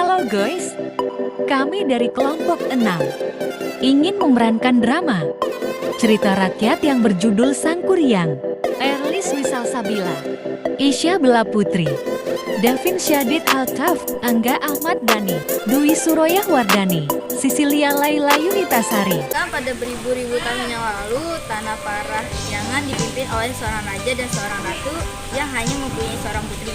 Halo guys, kami dari kelompok 6 ingin memerankan drama cerita rakyat yang berjudul Sang Kuryang. Erlis Wisal Sabila, Isya Bella Putri, Davin Syadid Altaf, Angga Ahmad Dhani, Dwi Suroyah Wardani, Sisilia Laila Yunitasari. Pada beribu-ribu tahun yang lalu, tanah Parahyangan dipimpin oleh seorang raja dan seorang ratu yang hanya mempunyai seorang putri.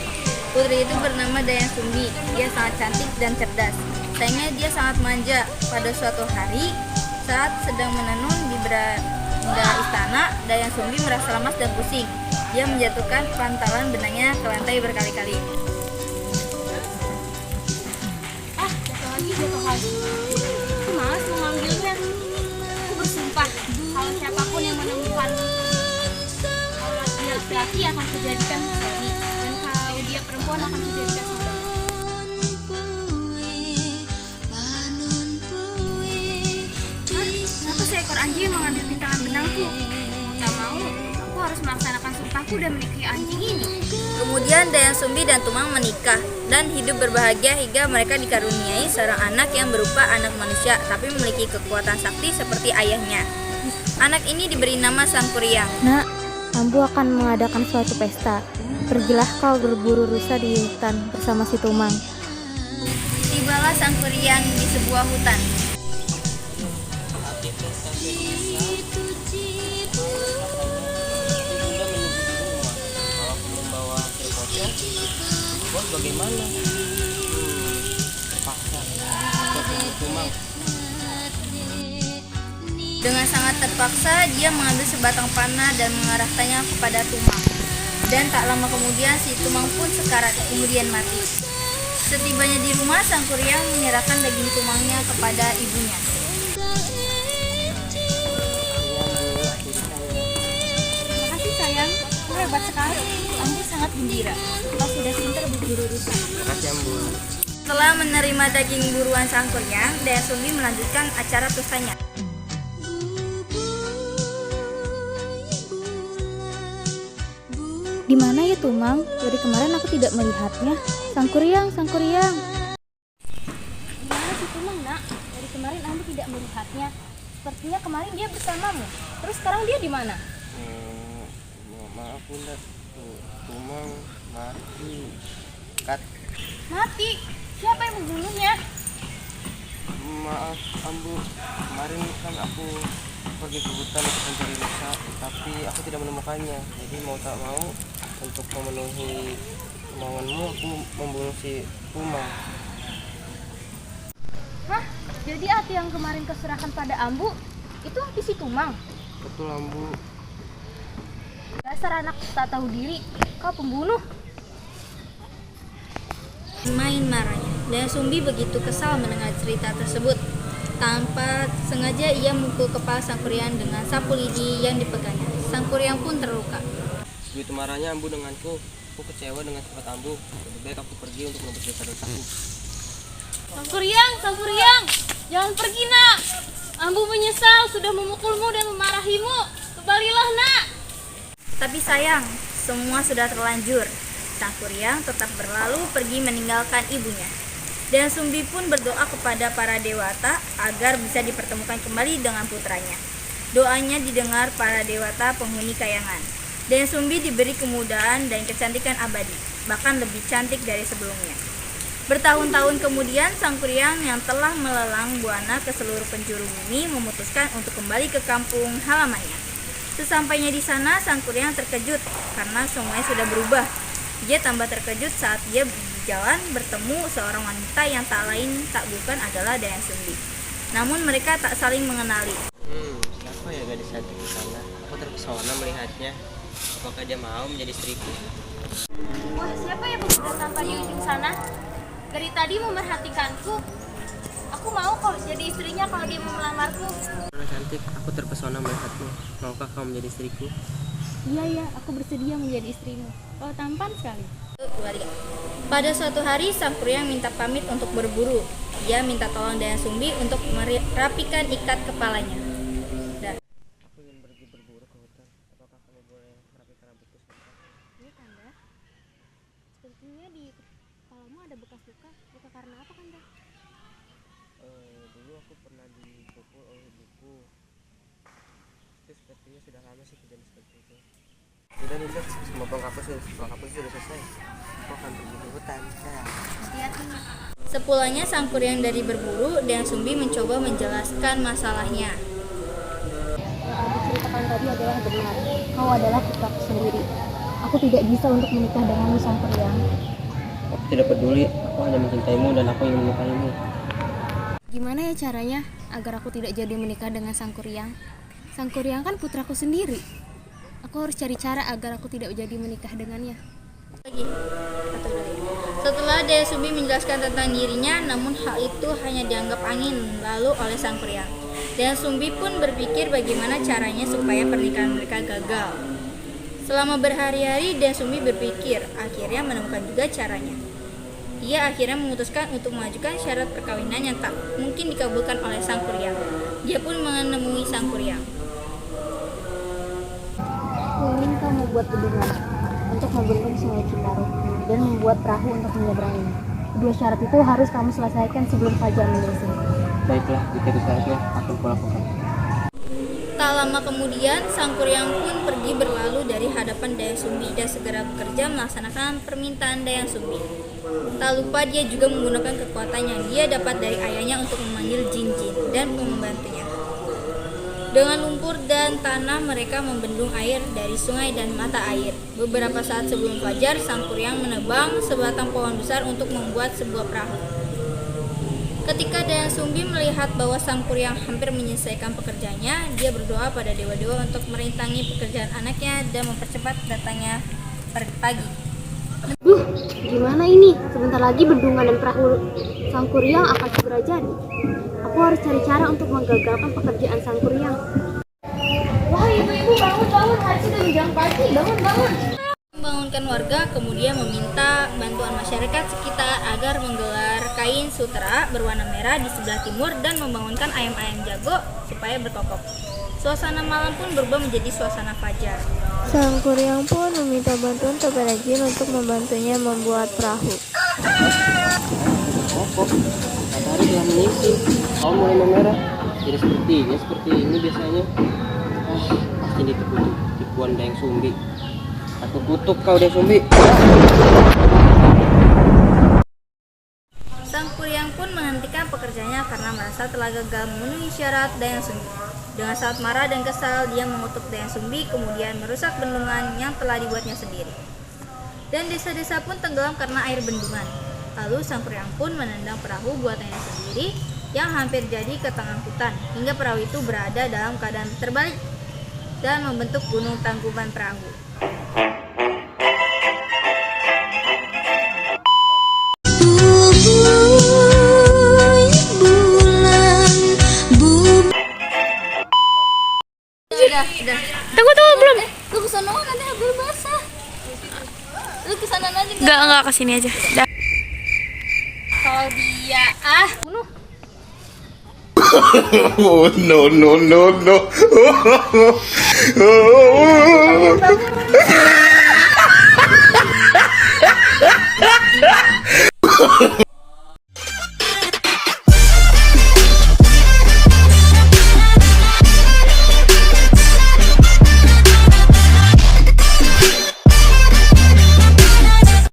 Putri itu bernama Dayang Sumbi. Dia sangat cantik dan cerdas. Sayangnya dia sangat manja. Pada suatu hari, saat sedang menenun di beranda istana, Dayang Sumbi merasa lemas dan pusing. Dia menjatuhkan pantalan benangnya ke lantai berkali-kali. Jatuh lagi. Aku malas mengambilnya. Aku bersumpah kalau siapapun yang menemukan kalau dia laki-laki akan kujadikan suami, dan kalau dia perempuan akan kujadikan saudara. Kenapa seekor anjing mengambil pintalan benangku? Tak mau, aku harus melaksanakan sumpahku dan menikahi anjing ini. Kemudian Dayang Sumbi dan Tumang menikah dan hidup berbahagia hingga mereka dikaruniai seorang anak yang berupa anak manusia tapi memiliki kekuatan sakti seperti ayahnya. Anak ini diberi nama Sang Kuryang. Nak, Ambu akan mengadakan suatu pesta. Pergilah kau berburu rusa di hutan bersama si Tumang. Tibalah Sang Kuryang di sebuah hutan. Bos bagaimana? Terpaksa. Tumang. Dengan sangat terpaksa, dia mengambil sebatang panah dan mengarahkannya kepada Tumang. Dan tak lama kemudian si Tumang pun sekarat, kemudian mati. Setibanya di rumah, Sang Kuryang menyerahkan daging tumangnya kepada ibunya. Terima kasih sayang, kau hebat sekali. Ambu sangat gembira. Kau sudah pintar berburu rusa. Terima kasih Ambu. Setelah menerima daging buruan Sang Kuryang, Dayang Sumbi melanjutkan acara pestanya. Di mana ya Tumang? Dari kemarin aku tidak melihatnya. Sang Kuryang, Sang Kuryang. Gimana si Tumang, Nak? Dari kemarin Ambu tidak melihatnya. Sepertinya kemarin dia bersamamu. Terus sekarang dia di mana? Maaf Bunda, Tumang mati. Mati. Siapa yang membunuhnya? Maaf Ambu, kemarin kan aku pergi ke hutan untuk mencari rusa, tapi aku tidak menemukannya. Jadi mau tak mau, untuk memenuhi kemauanmu, aku membunuh si Tumang. Hah? Jadi hati yang kemarin keserahkan pada Ambu itu hati si Tumang? Betul Ambu. Dasar anak tak tahu diri, kau pembunuh. Main marahnya, Dayang Sumbi begitu kesal mendengar cerita tersebut. Tanpa sengaja ia memukul kepala Sang Kuryang dengan sapu lidi yang dipegangnya. Sang Kuryang pun terluka. Begitu marahnya Ambu denganku, aku kecewa dengan sifat Ambu. Lebih baik aku pergi untuk menebus dosa-dosaku. Sang Kuryang, jangan pergi nak. Ambu menyesal sudah memukulmu dan memarahimu. Kembalilah nak. Tapi sayang, semua sudah terlanjur. Sang Kuryang tetap berlalu pergi meninggalkan ibunya. Dan Sumbi pun berdoa kepada para dewata agar bisa dipertemukan kembali dengan putranya. Doanya didengar para dewata penghuni kayangan. Dan Sumbi diberi kemudahan dan kecantikan abadi, bahkan lebih cantik dari sebelumnya. Bertahun-tahun kemudian, Sang Kuryang yang telah melelang buana ke seluruh penjuru bumi memutuskan untuk kembali ke kampung halamannya. Sesampainya di sana, Sang Kuryang terkejut karena semuanya sudah berubah. Dia tambah terkejut saat dia berjalan bertemu seorang wanita yang tak lain tak bukan adalah Dayang Sumbi. Namun mereka tak saling mengenali. Siapa ya gadis cantik di sana? Aku terpesona melihatnya. Apakah dia mau menjadi istriku? Wah, siapa yang pemuda tampan di ujung sana? Dari tadi memerhatikanku. Aku mau kok jadi istrinya kalau dia mau melamarku. Orang cantik, aku terpesona melihatmu. Maukah kau menjadi istriku? Iya, aku bersedia menjadi istrimu. Kau tampan sekali. Pada suatu hari, Sang Kuryang minta pamit untuk berburu. Dia minta tolong Dayang Sumbi untuk merapikan ikat kepalanya. Aku ingin pergi berburu ke hutan. Apakah kamu boleh merapikan rambutku sebentar? Ini Kanda. Sepertinya di kepalamu ada bekas luka. Luka karena apa Kanda? sepertinya sudah lama sih kejadian seperti itu. Sudah Dinda, semua pelengkapku sudah selesai. Aku akan pergi ke hutan. Nah. Sepulangnya sang kuryang dari berburu, Dayang Sumbi mencoba menjelaskan masalahnya. Yang kamu ceritakan tadi adalah benar. Kau adalah putraku sendiri. Aku tidak bisa untuk menikah denganmu, sang kuryang. Aku tidak peduli, aku hanya mencintaimu dan aku ingin menikahimu. Gimana ya caranya agar aku tidak jadi menikah dengan sang kuryang? Sang kuryang kan putraku sendiri. Aku harus cari cara agar aku tidak jadi menikah dengannya. Setelah Dayang Sumbi menjelaskan tentang dirinya, namun hal itu hanya dianggap angin lalu oleh sang kuryang. Dayang Sumbi pun berpikir bagaimana caranya supaya pernikahan mereka gagal. Selama berhari-hari Dayang Sumbi berpikir, akhirnya menemukan juga caranya. Ia akhirnya memutuskan untuk mengajukan syarat perkawinan yang tak mungkin dikabulkan oleh sang kuryang. Dia pun menemui sang kuryang. Aku ingin kau membuat bendungan untuk membendung sungai Citarum dan membuat perahu untuk menyeberanginya. Kedua syarat itu harus kamu selesaikan sebelum fajar menyingsing. Baiklah, jika itu syaratnya akan kulakukan. Tak lama kemudian, sang kuryang pun pergi berlalu dari hadapan Dayang Sumbi dan segera bekerja melaksanakan permintaan Dayang Sumbi. Tak lupa dia juga menggunakan kekuatan yang dia dapat dari ayahnya untuk memanggil jin-jin dan membantunya. Dengan lumpur dan tanah mereka membendung air dari sungai dan mata air. Beberapa saat sebelum fajar, sang kuryang menebang sebatang pohon besar untuk membuat sebuah perahu. Ketika Dayang Sumbi melihat bahwa sang kuryang hampir menyelesaikan pekerjaannya, dia berdoa pada dewa-dewa untuk merintangi pekerjaan anaknya dan mempercepat datangnya pagi. Gimana ini? Sebentar lagi bendungan dan perahu sang kuryang akan segera jadi. Aku harus cari cara untuk menggagalkan pekerjaan sang kuryang. Wah, ibu-ibu bangun, hari sudah menjelang pagi, bangun. Membangunkan warga, kemudian meminta bantuan masyarakat sekitar agar menggelar kain sutera berwarna merah di sebelah timur dan membangunkan ayam-ayam jago supaya berkokok. Suasana malam pun berubah menjadi suasana fajar. Sang kuryang pun meminta bantuan kepada jin untuk membantunya membuat perahu. Kok matahari telah menyingsing, awan mulai memerah. Tidak seperti ini biasanya. Pasti tipuan Dayang Sumbi. Aku kutuk kau Dayang Sumbi. Sang kuryang pun menghentikan pekerjaannya karena merasa telah gagal memenuhi syarat Dayang Sumbi. Dengan sangat marah dan kesal, dia mengutuk Dayang Sumbi, kemudian merusak bendungan yang telah dibuatnya sendiri. Dan desa-desa pun tenggelam karena air bendungan. Lalu sang kuryang pun menendang perahu buatannya sendiri yang hampir jadi ke tengah hutan, hingga perahu itu berada dalam keadaan terbalik dan membentuk gunung tangkuban perahu. Udah. Tunggu belum. Lu kesana nanti hampir basah. Lu kesana aja. Enggak kesini aja. Kalau dia bunuh. Oh no.